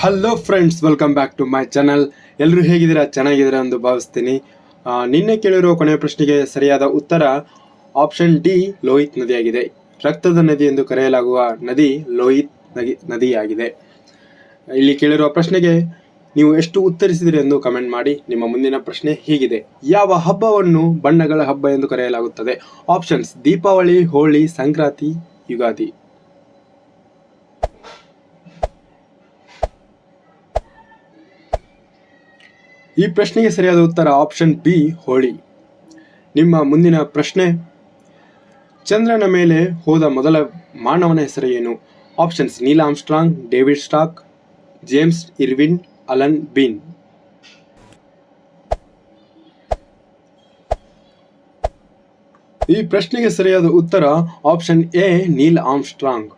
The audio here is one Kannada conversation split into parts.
Hello friends, welcome back to my channel. ಎಲ್ಲರೂ ಹೇಗಿದ್ದೀರಾ? ಚೆನ್ನಾಗಿದ್ದೀರಾ ಎಂದು ಭಾವಿಸ್ತೀನಿ. ನಿನ್ನೆ ಕೇಳಿರುವ ಕೊನೆಯ ಪ್ರಶ್ನೆಗೆ ಸರಿಯಾದ ಉತ್ತರ ಆಪ್ಷನ್ ಡಿ, ಲೋಹಿತ್ ನದಿಯಾಗಿದೆ. ರಕ್ತದ ನದಿ ಎಂದು ಕರೆಯಲಾಗುವ ನದಿ ಲೋಹಿತ್ ನದಿಯಾಗಿದೆ. ಇಲ್ಲಿ ಕೇಳಿರುವ ಪ್ರಶ್ನೆಗೆ ನೀವು ಎಷ್ಟು ಉತ್ತರಿಸಿದಿರಿ ಎಂದು ಕಮೆಂಟ್ ಮಾಡಿ. ನಿಮ್ಮ ಮುಂದಿನ ಪ್ರಶ್ನೆ ಹೀಗಿದೆ: ಯಾವ ಹಬ್ಬವನ್ನು ಬಣ್ಣಗಳ ಹಬ್ಬ ಎಂದು ಕರೆಯಲಾಗುತ್ತದೆ? ಆಪ್ಷನ್ಸ್: ದೀಪಾವಳಿ, ಹೋಳಿ, ಸಂಕ್ರಾಂತಿ, ಯುಗಾದಿ. ಈ ಪ್ರಶ್ನೆಗೆ ಸರಿಯಾದ ಉತ್ತರ ಆಪ್ಷನ್ ಬಿ, ಹೋಳಿ. ನಿಮ್ಮ ಮುಂದಿನ ಪ್ರಶ್ನೆ: ಚಂದ್ರನ ಮೇಲೆ ಹೋದ ಮೊದಲ ಮಾನವನ ಹೆಸರು ಏನು? ಆಪ್ಷನ್ಸ್: ನೀಲ್ ಆರ್ಮ್ಸ್ಟ್ರಾಂಗ್, ಡೇವಿಡ್ ಸ್ಟಾಕ್, ಜೇಮ್ಸ್ ಇರ್ವಿನ್, ಅಲನ್ ಬೀನ್. ಈ ಪ್ರಶ್ನೆಗೆ ಸರಿಯಾದ ಉತ್ತರ ಆಪ್ಷನ್ ಎ, ನೀಲ್ ಆರ್ಮ್ಸ್ಟ್ರಾಂಗ್.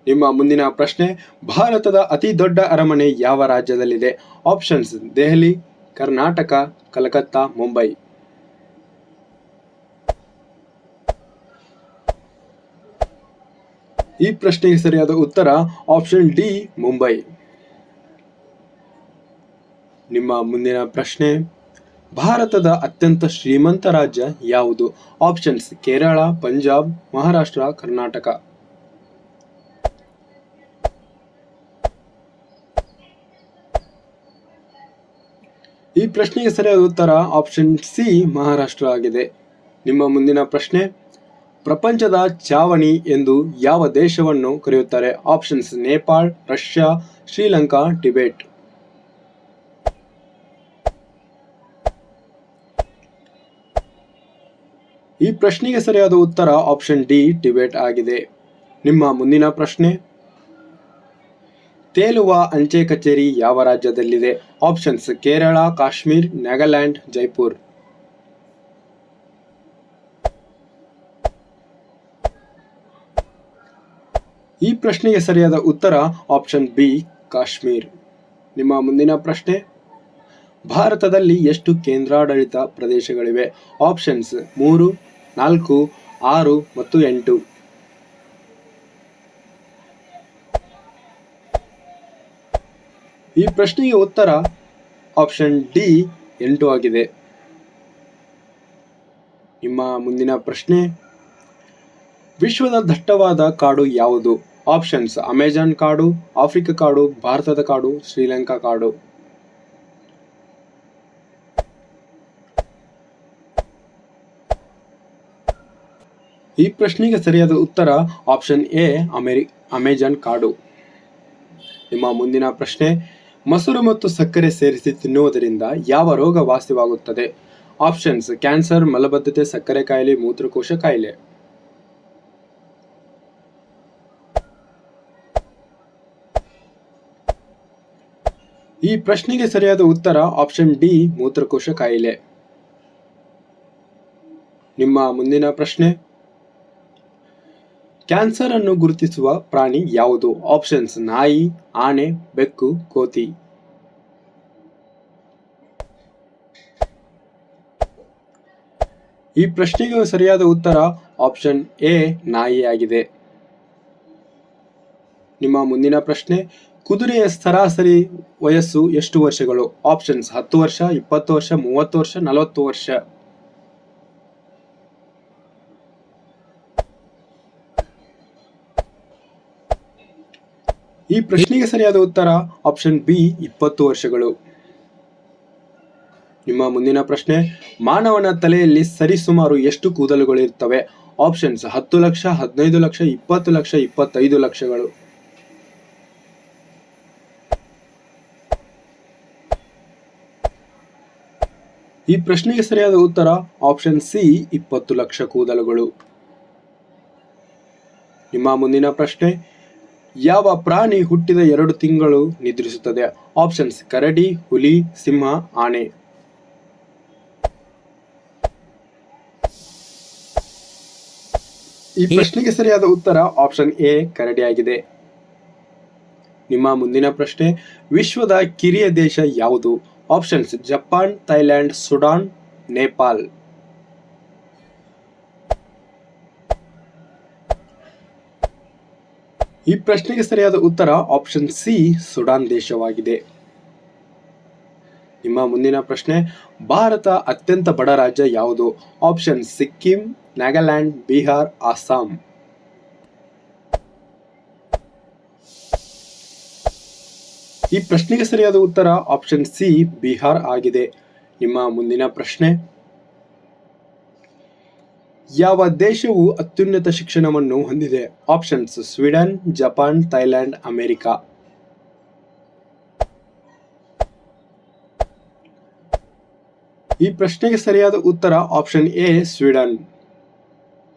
ನಿಮ್ಮ ಮುಂದಿನ ಪ್ರಶ್ನೆ: ಭಾರತದ ಅತಿ ದೊಡ್ಡ ಅರಮನೆ ಯಾವ ರಾಜ್ಯದಲ್ಲಿದೆ? ಆಪ್ಷನ್ಸ್: ದೆಹಲಿ, ಕರ್ನಾಟಕ, ಕಲ್ಕತ್ತಾ, ಮುಂಬೈ. ಈ ಪ್ರಶ್ನೆಗೆ ಸರಿಯಾದ ಉತ್ತರ ಆಪ್ಷನ್ ಡಿ, ಮುಂಬೈ. ನಿಮ್ಮ ಮುಂದಿನ ಪ್ರಶ್ನೆ: ಭಾರತದ ಅತ್ಯಂತ ಶ್ರೀಮಂತ ರಾಜ್ಯ ಯಾವುದು? ಆಪ್ಷನ್ಸ್: ಕೇರಳ, ಪಂಜಾಬ್, ಮಹಾರಾಷ್ಟ್ರ, ಕರ್ನಾಟಕ. ಈ ಪ್ರಶ್ನೆಗೆ ಸರಿಯಾದ ಉತ್ತರ ಆಪ್ಷನ್ ಸಿ, ಮಹಾರಾಷ್ಟ್ರ ಆಗಿದೆ. ನಿಮ್ಮ ಮುಂದಿನ ಪ್ರಶ್ನೆ: ಪ್ರಪಂಚದ ಚಾವಣಿ ಎಂದು ಯಾವ ದೇಶವನ್ನು ಕರೆಯುತ್ತಾರೆ? Options: Nepal, Russia, Sri Lanka, Tibet. ಈ ಪ್ರಶ್ನೆಗೆ ಸರಿಯಾದ ಉತ್ತರ ಆಪ್ಷನ್ ಡಿ, ಟಿಬೆಟ್ ಆಗಿದೆ. ನಿಮ್ಮ ಮುಂದಿನ ಪ್ರಶ್ನೆ: ತೇಲುವ ಅಂಚೆ ಕಚೇರಿ ಯಾವ ರಾಜ್ಯದಲ್ಲಿದೆ? ಆಪ್ಷನ್ಸ್: ಕೇರಳ, ಕಾಶ್ಮೀರ್, ನಾಗಾಲ್ಯಾಂಡ್, ಜೈಪುರ್. ಈ ಪ್ರಶ್ನೆಗೆ ಸರಿಯಾದ ಉತ್ತರ ಆಪ್ಷನ್ ಬಿ, ಕಾಶ್ಮೀರ್. ನಿಮ್ಮ ಮುಂದಿನ ಪ್ರಶ್ನೆ: ಭಾರತದಲ್ಲಿ ಎಷ್ಟು ಕೇಂದ್ರಾಡಳಿತ ಪ್ರದೇಶಗಳಿವೆ? ಆಪ್ಷನ್ಸ್: 3, 4, 6 ಮತ್ತು 8. ಈ ಪ್ರಶ್ನೆಗೆ ಉತ್ತರ ಆಪ್ಷನ್ ಡಿ, 8 ಆಗಿದೆ. ನಿಮ್ಮ ಮುಂದಿನ ಪ್ರಶ್ನೆ: ವಿಶ್ವದ ದಟ್ಟವಾದ ಕಾಡು ಯಾವುದು? ಆಪ್ಷನ್ಸ್: ಅಮೆಜಾನ್ ಕಾಡು, ಆಫ್ರಿಕಾ ಕಾಡು, ಭಾರತದ ಕಾಡು, ಶ್ರೀಲಂಕಾ ಕಾಡು. ಈ ಪ್ರಶ್ನೆಗೆ ಸರಿಯಾದ ಉತ್ತರ ಆಪ್ಷನ್ ಎ, ಅಮೆಜಾನ್ ಕಾಡು. ನಿಮ್ಮ ಮುಂದಿನ ಪ್ರಶ್ನೆ: ಮೊಸರು ಮತ್ತು ಸಕ್ಕರೆ ಸೇರಿಸಿ ತಿನ್ನುವುದರಿಂದ ಯಾವ ರೋಗ ವಾಸಿಯಾಗುತ್ತದೆ? ಆಪ್ಷನ್ಸ್: ಕ್ಯಾನ್ಸರ್, ಮಲಬದ್ಧತೆ, ಸಕ್ಕರೆ ಕಾಯಿಲೆ, ಮೂತ್ರಕೋಶ ಕಾಯಿಲೆ. ಈ ಪ್ರಶ್ನೆಗೆ ಸರಿಯಾದ ಉತ್ತರ ಆಪ್ಷನ್ ಡಿ, ಮೂತ್ರಕೋಶ ಕಾಯಿಲೆ. ನಿಮ್ಮ ಮುಂದಿನ ಪ್ರಶ್ನೆ: ಕ್ಯಾನ್ಸರ್ ಅನ್ನು ಗುರುತಿಸುವ ಪ್ರಾಣಿ ಯಾವುದು? ಆಪ್ಷನ್ಸ್: ನಾಯಿ, ಆನೆ, ಬೆಕ್ಕು, ಕೋತಿ. ಈ ಪ್ರಶ್ನೆಗೆ ಸರಿಯಾದ ಉತ್ತರ ಆಪ್ಷನ್ ಎ, ನಾಯಿ ಆಗಿದೆ. ನಿಮ್ಮ ಮುಂದಿನ ಪ್ರಶ್ನೆ: ಕುದುರೆಯ ಸರಾಸರಿ ವಯಸ್ಸು ಎಷ್ಟು ವರ್ಷಗಳು? ಆಪ್ಷನ್ಸ್: 10 ವರ್ಷ, 20 ವರ್ಷ, 30 ವರ್ಷ, 40 ವರ್ಷ. ಈ ಪ್ರಶ್ನೆಗೆ ಸರಿಯಾದ ಉತ್ತರ ಆಪ್ಷನ್ ಬಿ, 20 ವರ್ಷಗಳು. ನಿಮ್ಮ ಮುಂದಿನ ಪ್ರಶ್ನೆ: ಮಾನವನ ತಲೆಯಲ್ಲಿ ಸರಿಸುಮಾರು ಎಷ್ಟು ಕೂದಲುಗಳಿರುತ್ತವೆ? ಆಪ್ಷನ್ಸ್: 10 ಲಕ್ಷ, 15 ಲಕ್ಷ, 20 ಲಕ್ಷ, 25 ಲಕ್ಷಗಳು. ಈ ಪ್ರಶ್ನೆಗೆ ಸರಿಯಾದ ಉತ್ತರ ಆಪ್ಷನ್ ಸಿ, 20 ಲಕ್ಷ ಕೂದಲುಗಳು. ನಿಮ್ಮ ಮುಂದಿನ ಪ್ರಶ್ನೆ: ಯಾವ ಪ್ರಾಣಿ ಹುಟ್ಟಿದ 2 ತಿಂಗಳು ನಿದ್ರಿಸುತ್ತದೆ? ಆಪ್ಷನ್ಸ್: ಕರಡಿ, ಹುಲಿ, ಸಿಂಹ, ಆನೆ. ಈ ಪ್ರಶ್ನೆಗೆ ಸರಿಯಾದ ಉತ್ತರ ಆಪ್ಷನ್ ಎ, ಕರಡಿ ಆಗಿದೆ. ನಿಮ್ಮ ಮುಂದಿನ ಪ್ರಶ್ನೆ: ವಿಶ್ವದ ಕಿರಿಯ ದೇಶ ಯಾವುದು? Options: Japan, Thailand, Sudan, Nepal. ಈ ಈ ಪ್ರಶ್ನೆಗೆ ಸರಿಯಾದ ಉತ್ತರ ಆಪ್ಷನ್ ಸಿ ಸುಡಾನ್ ದೇಶವಾಗಿದೆ. ನಿಮ್ಮ ಮುಂದಿನ ಪ್ರಶ್ನೆ, ಭಾರತ ಅತ್ಯಂತ ಬಡ ರಾಜ್ಯ ಯಾವುದು? ಆಪ್ಷನ್ ಸಿಕ್ಕಿಂ, ನಾಗಾಲ್ಯಾಂಡ್, ಬಿಹಾರ್, ಅಸ್ಸಾಂ. ಈ ಪ್ರಶ್ನೆಗೆ ಸರಿಯಾದ ಉತ್ತರ ಆಪ್ಷನ್ ಸಿ ಬಿಹಾರ್ ಆಗಿದೆ. ನಿಮ್ಮ ಮುಂದಿನ ಪ್ರಶ್ನೆ, ಯಾವ ದೇಶವು ಅತ್ಯುನ್ನತ ಶಿಕ್ಷಣವನ್ನು ಹೊಂದಿದೆ? Options Sweden, Japan, Thailand, America. ಈ ಪ್ರಶ್ನೆಗೆ ಸರಿಯಾದ ಉತ್ತರ ಆಪ್ಷನ್ ಎ ಸ್ವೀಡನ್.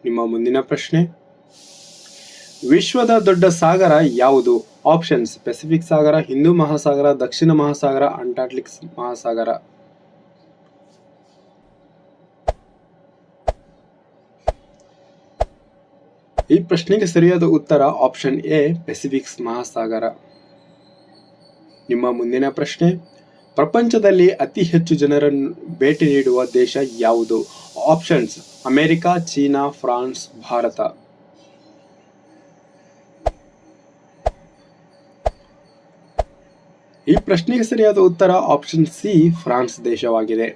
ನಿಮ್ಮ ಮುಂದಿನ ಪ್ರಶ್ನೆ, ವಿಶ್ವದ ದೊಡ್ಡ ಸಾಗರ ಯಾವುದು? ಆಪ್ಷನ್ಸ್ ಪೆಸಿಫಿಕ್ ಸಾಗರ, ಹಿಂದೂ ಮಹಾಸಾಗರ, ದಕ್ಷಿಣ ಮಹಾಸಾಗರ, ಅಂಟಾರ್ಕ್ಟಿಕ್ ಮಹಾಸಾಗರ. ಈ ಪ್ರಶ್ನೆಗೆ ಸರಿಯಾದ ಉತ್ತರ ಆಪ್ಷನ್ ಎ ಪೆಸಿಫಿಕ್ ಮಹಾಸಾಗರ. ನಿಮ್ಮ ಮುಂದಿನ ಪ್ರಶ್ನೆ, ಪ್ರಪಂಚದಲ್ಲಿ ಅತಿ ಹೆಚ್ಚು ಜನರನ್ನು ಭೇಟಿ ನೀಡುವ ದೇಶ ಯಾವುದು? Options America, China, France, Bharat. ಈ ಪ್ರಶ್ನೆಗೆ ಸರಿಯಾದ ಉತ್ತರ ಆಪ್ಷನ್ ಸಿ ಫ್ರಾನ್ಸ್ ದೇಶವಾಗಿದೆ.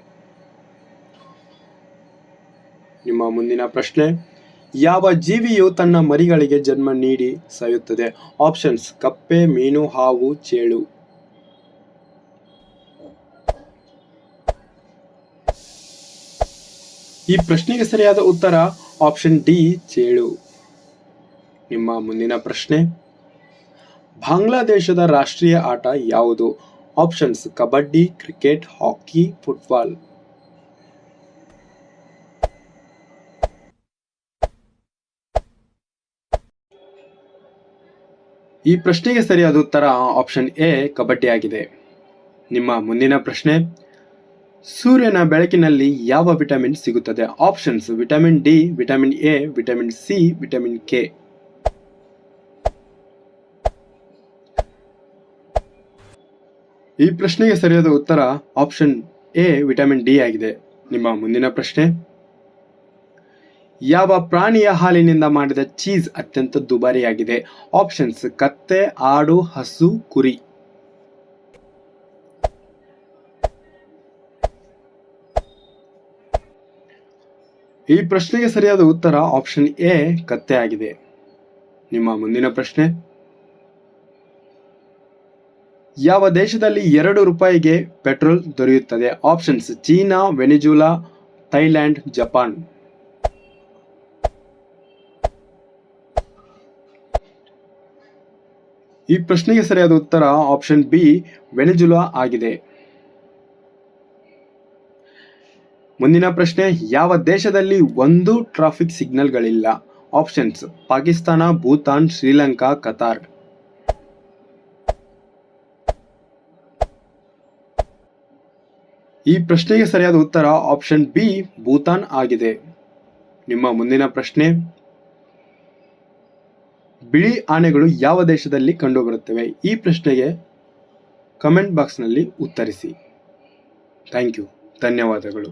ನಿಮ್ಮ ಮುಂದಿನ ಪ್ರಶ್ನೆ, ಯಾವ ಜೀವಿಯು ತನ್ನ ಮರಿಗಳಿಗೆ ಜನ್ಮ ನೀಡಿ ಸಾಯುತ್ತದೆ? ಆಪ್ಷನ್ಸ್ ಕಪ್ಪೆ, ಮೀನು, ಹಾವು, ಚೇಳು. ಈ ಪ್ರಶ್ನೆಗೆ ಸರಿಯಾದ ಉತ್ತರ ಆಪ್ಷನ್ ಡಿ ಚೇಳು. ನಿಮ್ಮ ಮುಂದಿನ ಪ್ರಶ್ನೆ, ಬಾಂಗ್ಲಾದೇಶದ ರಾಷ್ಟ್ರೀಯ ಆಟ ಯಾವುದು? ಆಪ್ಷನ್ಸ್ ಕಬಡ್ಡಿ, ಕ್ರಿಕೆಟ್, ಹಾಕಿ, ಫುಟ್ಬಾಲ್. ಈ ಪ್ರಶ್ನೆಗೆ ಸರಿಯಾದ ಉತ್ತರ ಆಪ್ಷನ್ ಎ ಕಬಡ್ಡಿ ಆಗಿದೆ. ನಿಮ್ಮ ಮುಂದಿನ ಪ್ರಶ್ನೆ, ಸೂರ್ಯನ ಬೆಳಕಿನಲ್ಲಿ ಯಾವ ವಿಟಮಿನ್ ಸಿಗುತ್ತದೆ? Options vitamin D, vitamin A, vitamin C, vitamin K. ಈ ಪ್ರಶ್ನೆಗೆ ಸರಿಯಾದ ಉತ್ತರ ಆಪ್ಷನ್ ಎ ವಿಟಮಿನ್ ಡಿ ಆಗಿದೆ. ನಿಮ್ಮ ಮುಂದಿನ ಪ್ರಶ್ನೆ, ಯಾವ ಪ್ರಾಣಿಯ ಹಾಲಿನಿಂದ ಮಾಡಿದ ಚೀಸ್ ಅತ್ಯಂತ ದುಬಾರಿಯಾಗಿದೆ? ಆಪ್ಷನ್ಸ್ ಕತ್ತೆ, ಆಡು, ಹಸು, ಕುರಿ. ಈ ಪ್ರಶ್ನೆಗೆ ಸರಿಯಾದ ಉತ್ತರ ಆಪ್ಷನ್ ಎ ಕತ್ತೆ ಆಗಿದೆ. ನಿಮ್ಮ ಮುಂದಿನ ಪ್ರಶ್ನೆ, ಯಾವ ದೇಶದಲ್ಲಿ ₹2 ಪೆಟ್ರೋಲ್ ದೊರೆಯುತ್ತದೆ? Options China, Venezuela, Thailand, Japan. ಈ ಪ್ರಶ್ನೆಗೆ ಸರಿಯಾದ ಉತ್ತರ ಆಪ್ಷನ್ ಬಿ ವೆನಿಜುಲಾ ಆಗಿದೆ. ಮುಂದಿನ ಪ್ರಶ್ನೆ, ಯಾವ ದೇಶದಲ್ಲಿ ಒಂದು ಟ್ರಾಫಿಕ್ ಸಿಗ್ನಲ್ಗಳಿಲ್ಲ? Options Pakistan, Bhutan, Sri Lanka, Qatar. ಈ ಪ್ರಶ್ನೆಗೆ ಸರಿಯಾದ ಉತ್ತರ ಆಪ್ಷನ್ ಬಿ ಭೂತಾನ್ ಆಗಿದೆ. ನಿಮ್ಮ ಮುಂದಿನ ಪ್ರಶ್ನೆ, ಬಿಳಿ ಆನೆಗಳು ಯಾವ ದೇಶದಲ್ಲಿ ಕಂಡುಬರುತ್ತವೆ? ಈ ಪ್ರಶ್ನೆಗೆ ಕಮೆಂಟ್ ಬಾಕ್ಸ್ನಲ್ಲಿ ಉತ್ತರಿಸಿ. Thank you. ಧನ್ಯವಾದಗಳು.